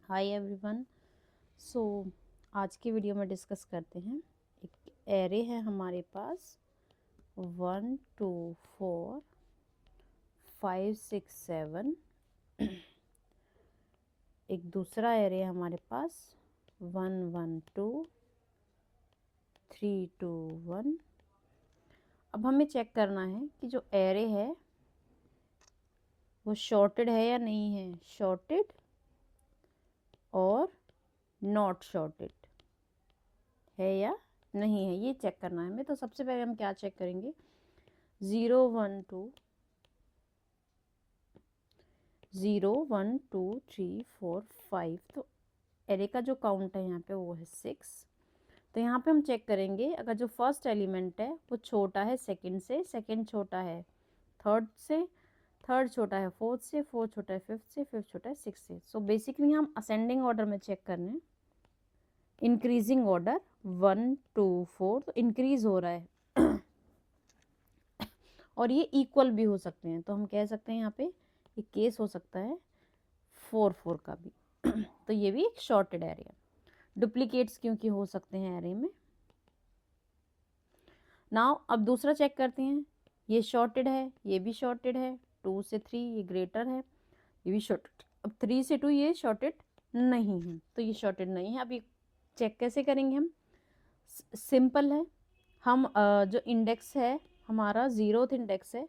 Hi everyone. सो आज की video में डिस्कस करते हैं। एक एरे है हमारे पास 1 2 4 5 6 7। एक दूसरा एरे है हमारे पास 1 1 2 3 2 1। अब हमें चेक करना है कि जो एरे है वो शॉर्टेड है या नहीं है, शॉर्टेड और नॉट शॉर्टेड है या नहीं है, ये चेक करना है हमें। तो सबसे पहले हम क्या चेक करेंगे, 0 1 2 0 1 2 3 4 5। तो एरे का जो काउंट है यहाँ पे वो है 6। तो यहाँ पे हम चेक करेंगे, अगर जो फर्स्ट एलिमेंट है वो छोटा है सेकंड से, सेकंड छोटा है थर्ड से, थर्ड छोटा है फोर्थ से, फोर्थ छोटा है फिफ्थ से, फिफ्थ छोटा है सिक्स से। सो बेसिकली हम असेंडिंग ऑर्डर में चेक करने हैं, इंक्रीजिंग ऑर्डर 1 2 4। तो इंक्रीज हो रहा है और ये इक्वल भी हो सकते हैं। तो हम कह सकते हैं यहाँ पे ये केस हो सकता है 4 4 का भी। तो ये भी एक शॉर्टेड एरे है। डुप्लीकेट्स क्योंकि हो सकते हैं एरे में। नाउ अब दूसरा चेक करते हैं, ये शॉर्टेड है, ये भी शॉर्टेड है, 2 से 3 ये ग्रेटर है, ये भी शॉर्टेड। अब 3 से 2 ये शॉर्टेड नहीं है, तो ये शॉर्टेड नहीं है। अब ये चेक कैसे करेंगे हम, सिंपल है। हम जो इंडेक्स है हमारा 0th इंडेक्स है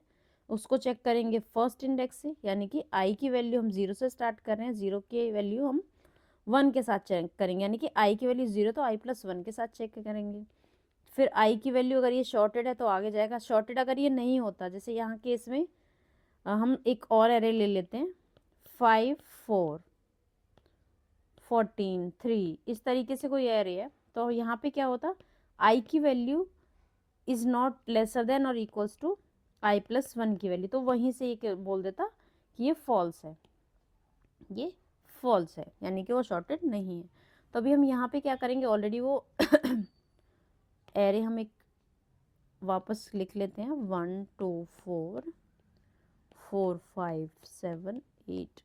उसको चेक करेंगे फर्स्ट इंडेक्स से, यानी कि आई की वैल्यू हम 0 से स्टार्ट कर रहे हैं, 0 की वैल्यू हम 1 के साथ चेक करेंगे, यानी कि आई की वैल्यू 0 तो आई प्लस 1 के साथ चेक करेंगे। फिर आई की वैल्यू अगर ये शॉर्टेड है तो आगे जाएगा। शॉर्टेड अगर ये नहीं होता, जैसे यहाँ केस में हम एक और एरे ले लेते हैं 5 4 14 3, इस तरीके से कोई एरे है, तो यहाँ पे क्या होता, आई की value is not lesser than और इक्वल्स टू आई प्लस 1 की वैल्यू, तो वहीं से ये बोल देता कि ये फॉल्स है, ये फॉल्स है, यानी कि वो शॉर्टेड नहीं है। तो अभी हम यहाँ पे क्या करेंगे, ऑलरेडी वो एरे हम एक वापस लिख लेते हैं 1 2 4 4 5 7 8।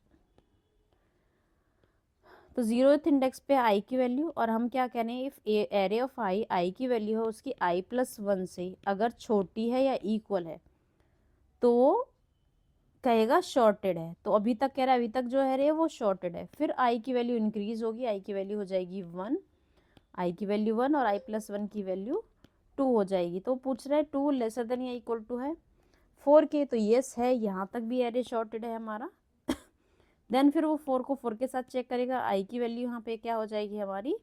तो 0th इंडेक्स पे आई की वैल्यू, और हम क्या कह रहे हैं, इफ एरे ऑफ आई की वैल्यू है उसकी आई प्लस 1 से अगर छोटी है या इक्वल है तो कहेगा शॉर्टेड है। तो अभी तक कह रहा है, अभी तक जो है वो शॉर्टेड है। फिर आई की वैल्यू इंक्रीज होगी, आई की वैल्यू हो जाएगी 1, आई की वैल्यू 1 और आई प्लस 1 की वैल्यू 2 हो जाएगी। तो पूछ रहा है 2 लेसर देन या इक्वल टू है 4 के, तो येस है, यहाँ तक भी एरे शॉर्टेड है हमारा। देन फिर वो 4 को 4 के साथ चेक करेगा, आई की वैल्यू यहाँ पे क्या हो जाएगी हमारी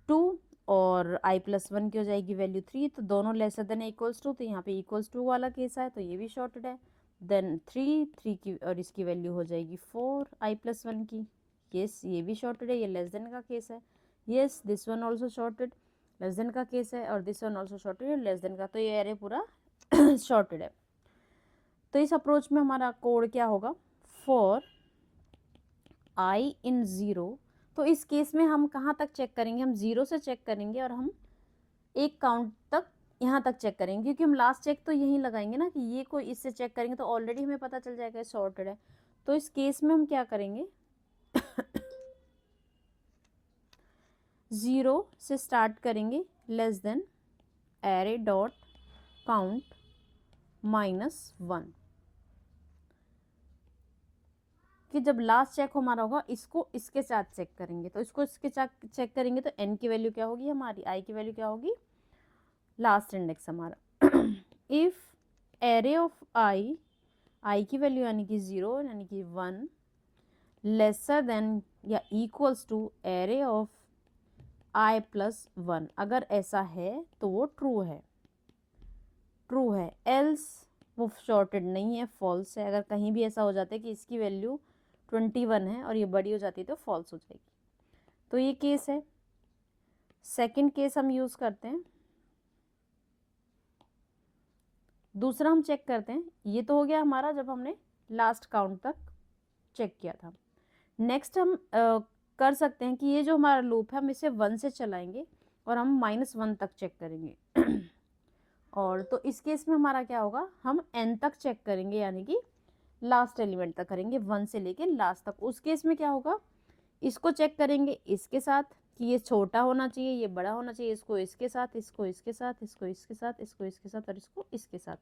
2 और आई प्लस 1 की हो जाएगी वैल्यू 3, तो दोनों लेसर देन इक्वल्स टू, तो यहाँ पे इक्वल्स टू वाला केस है, तो ये भी शॉर्टेड है। देन 3 की और इसकी वैल्यू हो जाएगी 4 आई प्लस 1 की, येस ये भी शॉर्टेड है, ये लेस देन का केस है, yes this one also shorted, less than का केस है, और this one also shorted less than का, तो ये एरे पूरा शॉर्टेड है। तो इस अप्रोच में हमारा कोड क्या होगा, फॉर आई इन 0। तो इस केस में हम कहाँ तक चेक करेंगे, हम 0 से चेक करेंगे और हम एक काउंट तक यहाँ तक चेक करेंगे, क्योंकि हम लास्ट चेक तो यहीं लगाएंगे ना कि ये कोई इससे चेक करेंगे तो ऑलरेडी हमें पता चल जाएगा सॉर्टेड है। तो इस केस में हम क्या करेंगे 0 से स्टार्ट करेंगे, less than array dot count -1, कि जब लास्ट चेक हमारा होगा इसको इसके साथ चेक करेंगे, तो इसको इसके साथ चेक करेंगे तो n की वैल्यू क्या होगी हमारी, i की वैल्यू क्या होगी, लास्ट इंडेक्स हमारा। इफ एरे ऑफ आई की वैल्यू यानी कि 0 यानी कि 1 लेसर देन या equals to array of i plus 1, अगर ऐसा है तो वो ट्रू है, ट्रू है, एल्स वो शॉर्टेड नहीं है, फॉल्स है। अगर कहीं भी ऐसा हो जाता है कि इसकी वैल्यू 21 है और ये बड़ी हो जाती है तो फॉल्स हो जाएगी। तो ये केस है। सेकंड केस हम यूज़ करते हैं, दूसरा हम चेक करते हैं। ये तो हो गया हमारा जब हमने लास्ट काउंट तक चेक किया था। नेक्स्ट हम कर सकते हैं कि ये जो हमारा लूप है हम इसे 1 से चलाएंगे और हम -1 तक चेक करेंगे। और तो इस केस में हमारा क्या होगा, हम n तक चेक करेंगे, यानी कि लास्ट एलिमेंट तक करेंगे 1 से लेके लास्ट तक। उस केस में क्या होगा, इसको चेक करेंगे इसके साथ कि ये छोटा होना चाहिए, ये बड़ा होना चाहिए, इसको इसके साथ, इसको इसके साथ, इसको इसके साथ, इसको इसके साथ और इसको इसके साथ।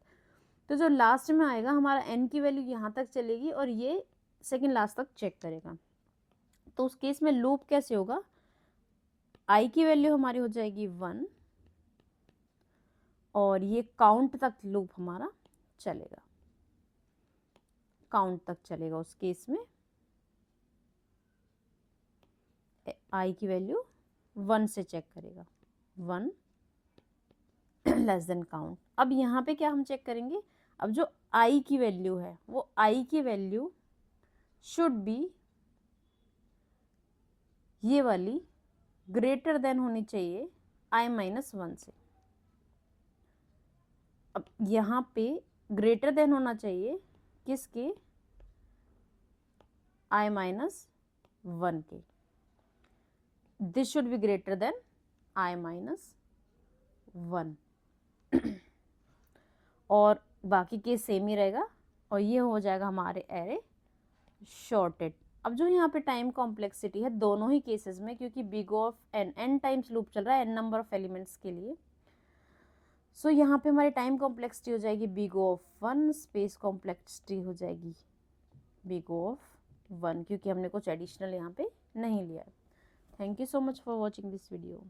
तो जो लास्ट में आएगा हमारा n की वैल्यू यहाँ तक चलेगी और ये सेकंड लास्ट तक चेक करेगा। तो उस केस में लूप कैसे होगा, i की वैल्यू हमारी हो जाएगी 1 और ये काउंट तक लूप हमारा चलेगा, काउंट तक चलेगा। उस केस में i की वैल्यू 1 से चेक करेगा, 1 लेस देन काउंट। अब यहाँ पे क्या हम चेक करेंगे, अब जो i की वैल्यू है वो i की वैल्यू शुड बी ये वाली ग्रेटर देन होनी चाहिए i माइनस 1 से। अब यहाँ पे ग्रेटर देन होना चाहिए किसके, i माइनस 1 के। This should be greater than i minus 1 और बाकी केस सेम ही रहेगा और ये हो जाएगा हमारे एरे शॉर्टेड। अब जो यहाँ पे टाइम कॉम्प्लेक्सिटी है दोनों ही केसेस में, क्योंकि big of n times loop चल रहा है n नंबर ऑफ एलिमेंट्स के लिए, सो यहाँ पे हमारी टाइम कॉम्प्लेक्सिटी हो जाएगी बिग ऑफ 1, स्पेस कॉम्प्लेक्सिटी हो जाएगी बिग ऑफ 1, क्योंकि हमने कुछ एडिशनल यहाँ पे नहीं लिया है। Thank you so much for watching this video.